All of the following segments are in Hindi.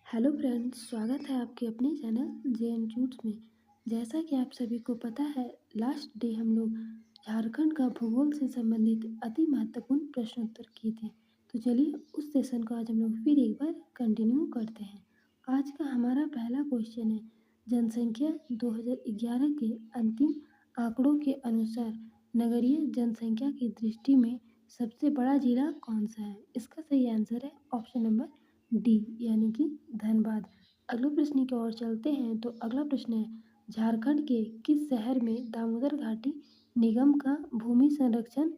हेलो फ्रेंड्स, स्वागत है आपके अपने चैनल जे एन ट्यूट्स में। जैसा कि आप सभी को पता है, लास्ट डे हम लोग झारखंड का भूगोल से संबंधित अति महत्वपूर्ण प्रश्नोत्तर किए थे। तो चलिए उस सेशन को आज हम लोग फिर एक बार कंटिन्यू करते हैं। आज का हमारा पहला क्वेश्चन है, जनसंख्या 2011 के अंतिम आंकड़ों के अनुसार नगरीय जनसंख्या की दृष्टि में सबसे बड़ा जिला कौन सा है? इसका सही आंसर है ऑप्शन नंबर डी यानी कि धनबाद। अगले प्रश्न की ओर चलते हैं। तो अगला प्रश्न है, झारखंड के किस शहर में दामोदर घाटी निगम का भूमि संरक्षण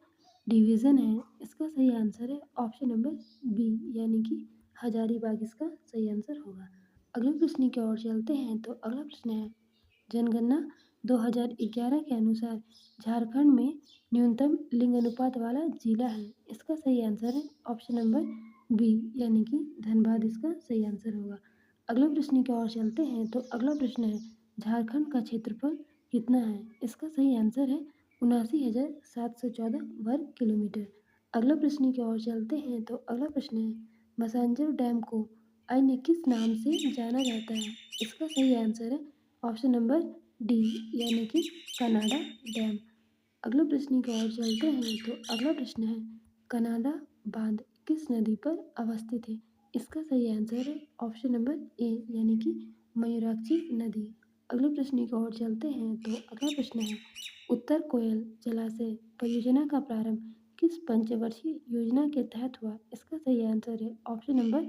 डिवीजन है? इसका सही आंसर है ऑप्शन नंबर बी यानी कि हजारीबाग इसका सही आंसर होगा। अगले प्रश्न की ओर चलते हैं। तो अगला प्रश्न है, जनगणना 2011 के अनुसार झारखंड में न्यूनतम लिंग अनुपात वाला जिला है? इसका सही आंसर है ऑप्शन नंबर बी यानी कि धनबाद इसका सही आंसर होगा। अगले प्रश्न की ओर चलते हैं। तो अगला प्रश्न है, झारखंड का क्षेत्रफल कितना है? इसका सही आंसर है 79,714 वर्ग किलोमीटर। अगला प्रश्न की ओर चलते हैं। तो अगला प्रश्न है, मसांजर डैम को अन्य किस नाम से जाना जाता है? इसका सही आंसर है ऑप्शन नंबर डी यानी कि कनाडा डैम। अगले प्रश्न की ओर चलते हैं। तो अगला प्रश्न है, कनाडा बांध किस नदी पर अवस्थित है? इसका सही आंसर है ऑप्शन नंबर ए यानी कि मयूराक्षी नदी। अगले प्रश्न की ओर चलते हैं। तो अगला प्रश्न है, उत्तर कोयल जलाशय परियोजना का प्रारंभ किस पंचवर्षीय योजना के तहत हुआ? इसका सही आंसर है ऑप्शन नंबर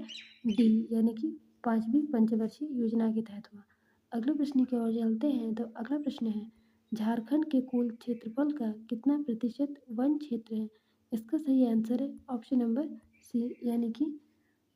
डी यानी कि 5वीं पंचवर्षीय योजना के तहत हुआ। अगले प्रश्न की ओर चलते हैं। तो अगला प्रश्न है, झारखंड के कुल क्षेत्रफल का कितना प्रतिशत वन क्षेत्र है? इसका सही आंसर है ऑप्शन नंबर सी यानी कि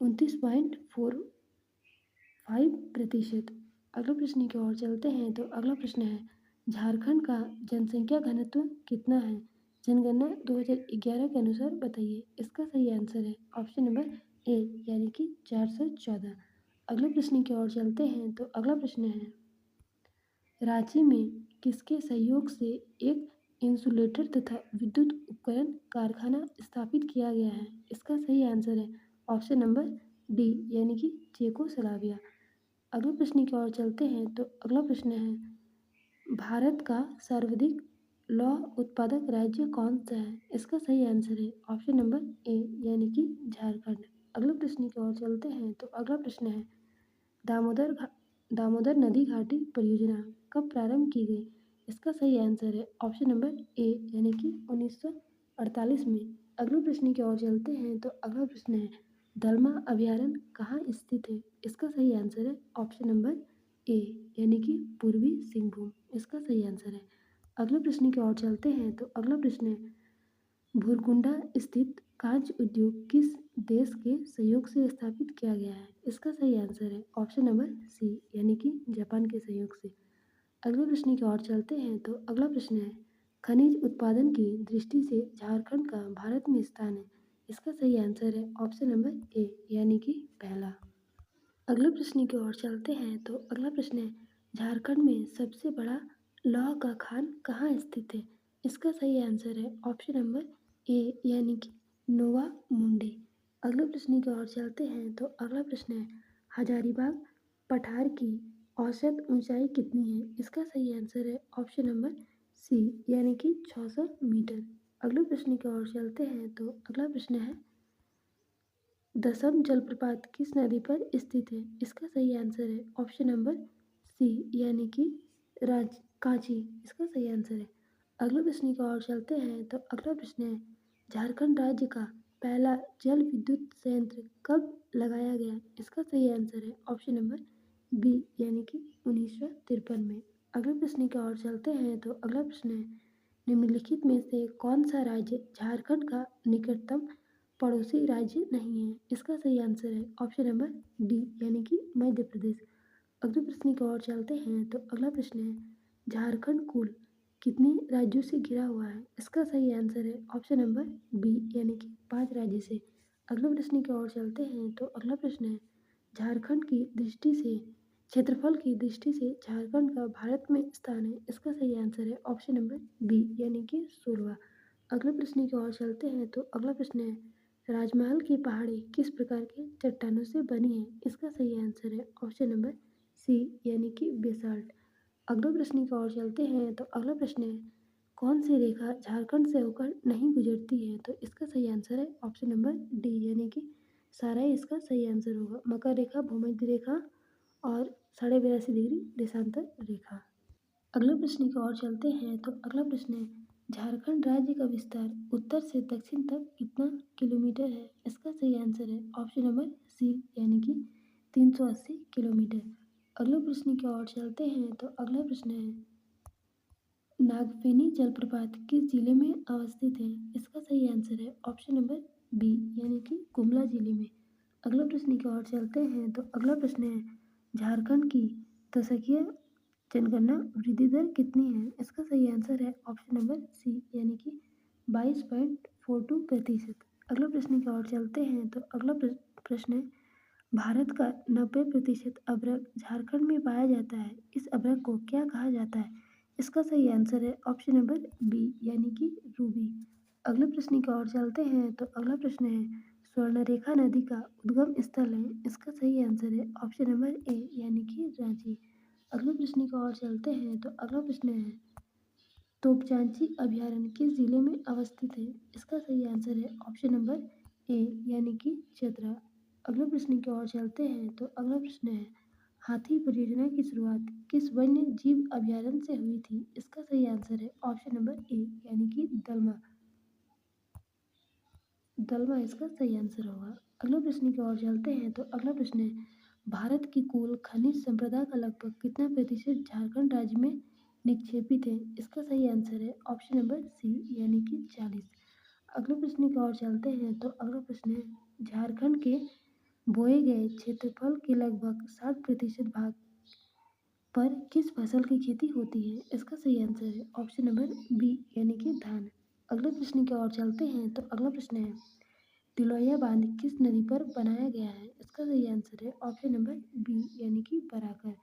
29.45%। अगले प्रश्न की ओर चलते हैं। तो अगला प्रश्न है, झारखंड का जनसंख्या घनत्व कितना है? जनगणना 2011 के अनुसार बताइए। इसका सही आंसर है ऑप्शन नंबर ए यानी कि 414। अगले प्रश्न की ओर चलते हैं। तो अगला प्रश्न है, रांची में किसके सहयोग से एक इंसुलेटर तथा विद्युत उपकरण कारखाना स्थापित किया गया है? इसका सही आंसर है ऑप्शन नंबर डी यानी कि चेकोस्लोवाकिया। अगले प्रश्न की ओर चलते हैं। तो अगला प्रश्न है, भारत का सर्वाधिक लौह उत्पादक राज्य कौन सा है? इसका सही आंसर है ऑप्शन नंबर ए यानी कि झारखंड। अगले प्रश्न की ओर चलते हैं। तो अगला प्रश्न है, दामोदर घा दामोदर नदी घाटी परियोजना कब प्रारंभ की गई? इसका सही आंसर है ऑप्शन नंबर ए यानी कि 1948 में। अगले प्रश्न की ओर चलते हैं। तो अगला प्रश्न है, दलमा अभयारण्य कहाँ स्थित है? इसका सही आंसर है ऑप्शन नंबर ए यानी कि पूर्वी सिंहभूम इसका सही आंसर है। अगले प्रश्न की ओर चलते हैं। तो अगला प्रश्न है, भूरकुंडा स्थित कांच उद्योग किस देश के सहयोग से स्थापित किया गया है? इसका सही आंसर है ऑप्शन नंबर सी यानी कि जापान के सहयोग से। अगले प्रश्न की ओर चलते हैं। तो अगला प्रश्न है, खनिज उत्पादन की दृष्टि से झारखंड का भारत में स्थान है? इसका सही आंसर है ऑप्शन नंबर ए यानी कि पहला। अगले प्रश्न की ओर चलते हैं। तो अगला प्रश्न है, झारखंड में सबसे बड़ा लौह का खान कहाँ स्थित है? इसका सही आंसर है ऑप्शन नंबर ए यानी कि नोवा मुंडे। अगले प्रश्न की ओर चलते हैं। तो अगला प्रश्न है, हजारीबाग पठार की औसत ऊंचाई कितनी है? इसका सही आंसर है ऑप्शन नंबर सी यानी कि 600 मीटर। अगले प्रश्न की ओर चलते हैं। तो अगला प्रश्न है, दसम जलप्रपात किस नदी पर स्थित है? इसका सही आंसर है ऑप्शन नंबर सी यानी कि कांची इसका सही आंसर है। अगले प्रश्न की ओर चलते हैं। तो अगला प्रश्न है, झारखंड राज्य का पहला जल विद्युत संयंत्र कब लगाया गया? इसका सही आंसर है ऑप्शन नंबर बी यानी कि 1953 में। अगले प्रश्न की ओर चलते हैं। तो अगला प्रश्न है, निम्नलिखित में से कौन सा राज्य झारखंड का निकटतम पड़ोसी राज्य नहीं है? इसका सही आंसर है ऑप्शन नंबर डी यानी कि मध्य प्रदेश। अगले प्रश्न की ओर चलते हैं। तो अगला प्रश्न है, झारखंड कुल कितने राज्यों से घिरा हुआ है? इसका सही आंसर है ऑप्शन नंबर बी यानी कि 5 राज्य से। अगले प्रश्न की ओर चलते हैं। तो अगला प्रश्न है, झारखंड की दृष्टि से क्षेत्रफल की दृष्टि से झारखंड का भारत में स्थान है? इसका सही आंसर है ऑप्शन नंबर बी यानी कि 16वां। अगले प्रश्न की ओर चलते हैं। तो अगला प्रश्न है, राजमहल की पहाड़ी किस प्रकार के चट्टानों से बनी है? इसका सही आंसर है ऑप्शन नंबर सी यानी कि बेसाल्ट। अगले प्रश्न की ओर चलते हैं तो अगला प्रश्न है कौन सी रेखा झारखंड से होकर नहीं गुजरती है? तो इसका सही आंसर है ऑप्शन नंबर डी यानी कि साराई इसका सही आंसर होगा। मकर रेखा, भूमध्य रेखा और 82.5 डिग्री देशांतर रेखा। अगले प्रश्न की ओर चलते हैं तो अगला प्रश्न है झारखंड राज्य का विस्तार उत्तर से दक्षिण तक कितना किलोमीटर है? इसका सही आंसर है ऑप्शन नंबर सी यानी कि 380 किलोमीटर। अगले प्रश्न की ओर चलते हैं तो अगला प्रश्न है नागफेनी जलप्रपात किस जिले में अवस्थित है? इसका सही आंसर है ऑप्शन नंबर बी यानी कि गुमला जिले में। अगला प्रश्न की ओर चलते हैं तो अगला प्रश्न है झारखंड की दशकीय जनगणना वृद्धि दर कितनी है? इसका सही आंसर है ऑप्शन नंबर सी यानी कि 22.42%। अगला प्रश्न की ओर चलते हैं तो अगला प्रश्न है भारत का 90% अभ्रक झारखंड में पाया जाता है। इस अभ्रक को क्या कहा जाता है? इसका सही आंसर है ऑप्शन नंबर बी यानी कि रूबी। अगले प्रश्न की ओर चलते हैं तो अगला प्रश्न है स्वर्णरेखा नदी का उद्गम स्थल है। इसका सही आंसर है ऑप्शन नंबर ए यानी कि रांची। अगले प्रश्न की ओर चलते हैं तो अगला प्रश्न है तोपचांची अभयारण्य किस जिले में अवस्थित है? इसका सही आंसर है ऑप्शन नंबर ए यानी कि चतरा। अगले प्रश्न की ओर चलते हैं तो अगला प्रश्न है हाथी परियोजना की शुरुआत किस वन्य जीव अभयारण्य से हुई थी? इसका सही आंसर है ऑप्शन नंबर ए यानी कि दलमा। दलमा इसका सही आंसर होगा। अगले प्रश्न की ओर चलते हैं तो अगला प्रश्न है भारत की कुल खनिज संपदा का लगभग कितना प्रतिशत झारखंड राज्य में निक्षेपित है? इसका सही आंसर है ऑप्शन नंबर सी यानी कि 40। अगले प्रश्न की ओर चलते हैं तो अगला प्रश्न है झारखंड के बोए गए क्षेत्रफल के लगभग 60% भाग पर किस फसल की खेती होती है? इसका सही आंसर है ऑप्शन नंबर बी यानी कि धान। अगले प्रश्न की ओर चलते हैं तो अगला प्रश्न है तिलोया बांध किस नदी पर बनाया गया है? इसका सही आंसर है ऑप्शन नंबर बी यानी कि बराकर।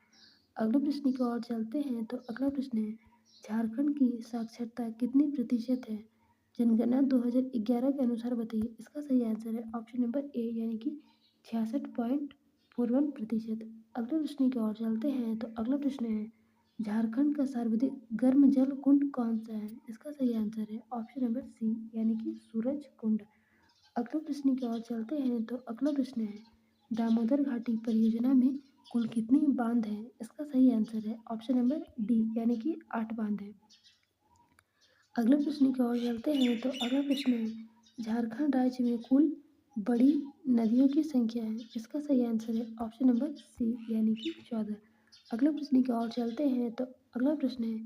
अगले प्रश्न की ओर चलते हैं तो अगला प्रश्न है झारखंड की साक्षरता कितनी प्रतिशत है? जनगणना 2011 के अनुसार बताइए। इसका सही आंसर है ऑप्शन नंबर ए यानी कि 66.41%। अगले प्रश्न की ओर चलते हैं तो अगला प्रश्न है झारखंड का सर्वाधिक गर्म जल कुंड कौन सा है? इसका सही आंसर है ऑप्शन नंबर सी यानी कि सूरज कुंड। अगले प्रश्न की ओर चलते हैं तो अगला प्रश्न है दामोदर घाटी परियोजना में कुल कितनी बांध है? इसका सही आंसर है ऑप्शन नंबर डी यानी कि 8 बांध है। अगले प्रश्न की ओर चलते हैं तो अगला प्रश्न है झारखंड राज्य में कुल बड़ी नदियों की संख्या है। इसका सही आंसर है ऑप्शन नंबर सी यानी कि 14। अगले प्रश्न की ओर चलते हैं तो अगला प्रश्न है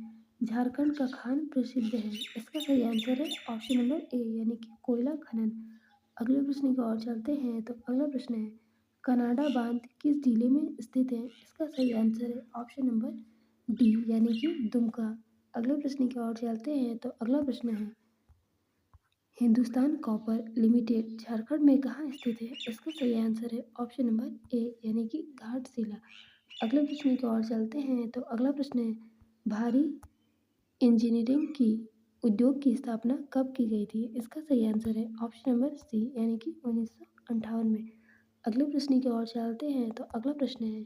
झारखंड का खान प्रसिद्ध है। इसका सही आंसर है ऑप्शन नंबर ए यानी कि कोयला खनन। अगले प्रश्न की ओर चलते हैं तो अगला प्रश्न है कनाडा बांध किस जिले में स्थित है? इसका सही आंसर है ऑप्शन नंबर डी यानी कि दुमका। अगले प्रश्न की ओर चलते हैं तो अगला प्रश्न है हिंदुस्तान कॉपर लिमिटेड झारखंड में कहाँ स्थित है? इसका सही आंसर है ऑप्शन नंबर ए यानी कि घाटशिला। अगले प्रश्न की ओर चलते हैं तो अगला प्रश्न है भारी इंजीनियरिंग की उद्योग की स्थापना कब की गई थी? इसका सही आंसर है ऑप्शन नंबर सी यानी कि 1958 में। अगले प्रश्न की ओर चलते हैं तो अगला प्रश्न है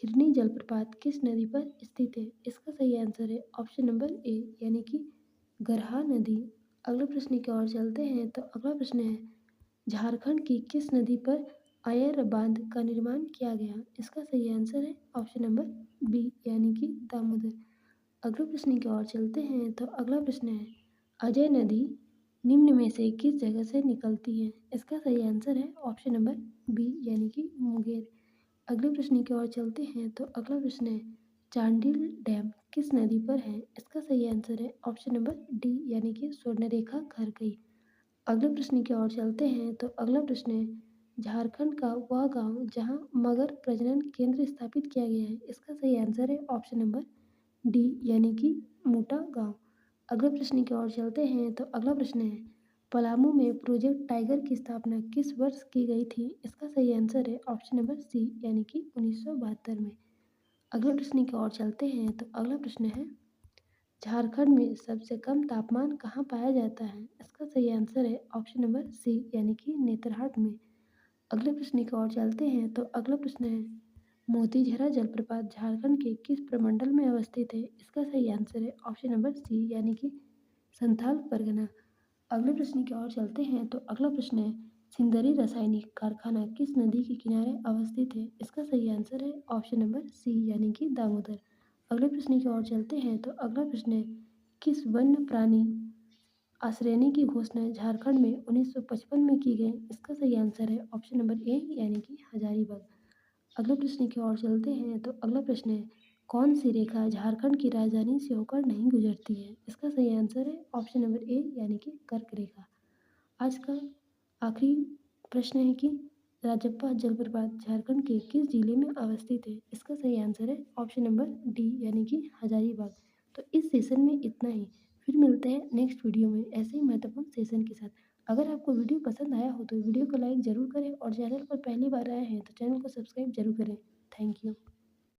हिरनी जलप्रपात किस नदी पर स्थित है? इसका सही आंसर है ऑप्शन नंबर ए यानी कि गरहा नदी। अगले प्रश्न की ओर चलते हैं तो अगला प्रश्न है झारखंड की किस नदी पर आयर बांध का निर्माण किया गया? इसका सही आंसर है ऑप्शन नंबर बी यानी कि दामोदर। अगले प्रश्न की ओर चलते हैं तो अगला प्रश्न है अजय नदी निम्न में से किस जगह से निकलती है? इसका सही आंसर है ऑप्शन नंबर बी यानी कि मुंगेर। अगले प्रश्न की ओर चलते हैं तो अगला प्रश्न है चांडिल डैम किस नदी पर है? इसका सही आंसर है ऑप्शन नंबर डी यानी कि स्वर्णरेखा खरकई। अगले प्रश्न की ओर चलते हैं तो अगला प्रश्न है झारखंड का वह गांव जहां मगर प्रजनन केंद्र स्थापित किया गया है। इसका सही आंसर है ऑप्शन नंबर डी यानी कि मोटा गांव। अगले प्रश्न की ओर चलते हैं तो अगला प्रश्न है पलामू में प्रोजेक्ट टाइगर की स्थापना किस वर्ष की गई थी? इसका सही आंसर है ऑप्शन नंबर सी यानी कि 1972 में। अगले प्रश्न की ओर चलते हैं तो अगला प्रश्न है झारखंड में सबसे कम तापमान कहाँ पाया जाता है? इसका सही आंसर है ऑप्शन नंबर सी यानी कि नेतरहाट में। अगले प्रश्न की ओर चलते हैं तो अगला प्रश्न है मोतीझरा जलप्रपात झारखंड के किस प्रमंडल में अवस्थित है? इसका सही आंसर है ऑप्शन नंबर सी यानी कि संथाल परगना। अगले प्रश्न की ओर चलते हैं तो अगला प्रश्न है सिंदरी रासायनिक कारखाना किस नदी के किनारे अवस्थित है? इसका सही आंसर है ऑप्शन नंबर सी यानी कि दामोदर। अगले प्रश्न की ओर चलते हैं तो अगला प्रश्न है किस वन्य प्राणी आश्रयनी की घोषणा झारखंड में 1955 में की गई? इसका सही आंसर है ऑप्शन नंबर ए यानी कि हजारीबाग। अगले प्रश्न की ओर चलते हैं तो अगला प्रश्न है कौन सी रेखा झारखंड की राजधानी से होकर नहीं गुजरती है? इसका सही आंसर है ऑप्शन नंबर ए यानी कि कर्क रेखा। आज का आखिरी प्रश्न है कि राजप्पा जलप्रपात झारखंड के किस जिले में अवस्थित है? इसका सही आंसर है ऑप्शन नंबर डी यानी कि हजारीबाग। तो इस सेशन में इतना ही। फिर मिलते हैं नेक्स्ट वीडियो में ऐसे ही महत्वपूर्ण सेशन के साथ। अगर आपको वीडियो पसंद आया हो तो वीडियो को लाइक ज़रूर करें और चैनल पर पहली बार आए हैं तो चैनल को सब्सक्राइब जरूर करें। Thank you.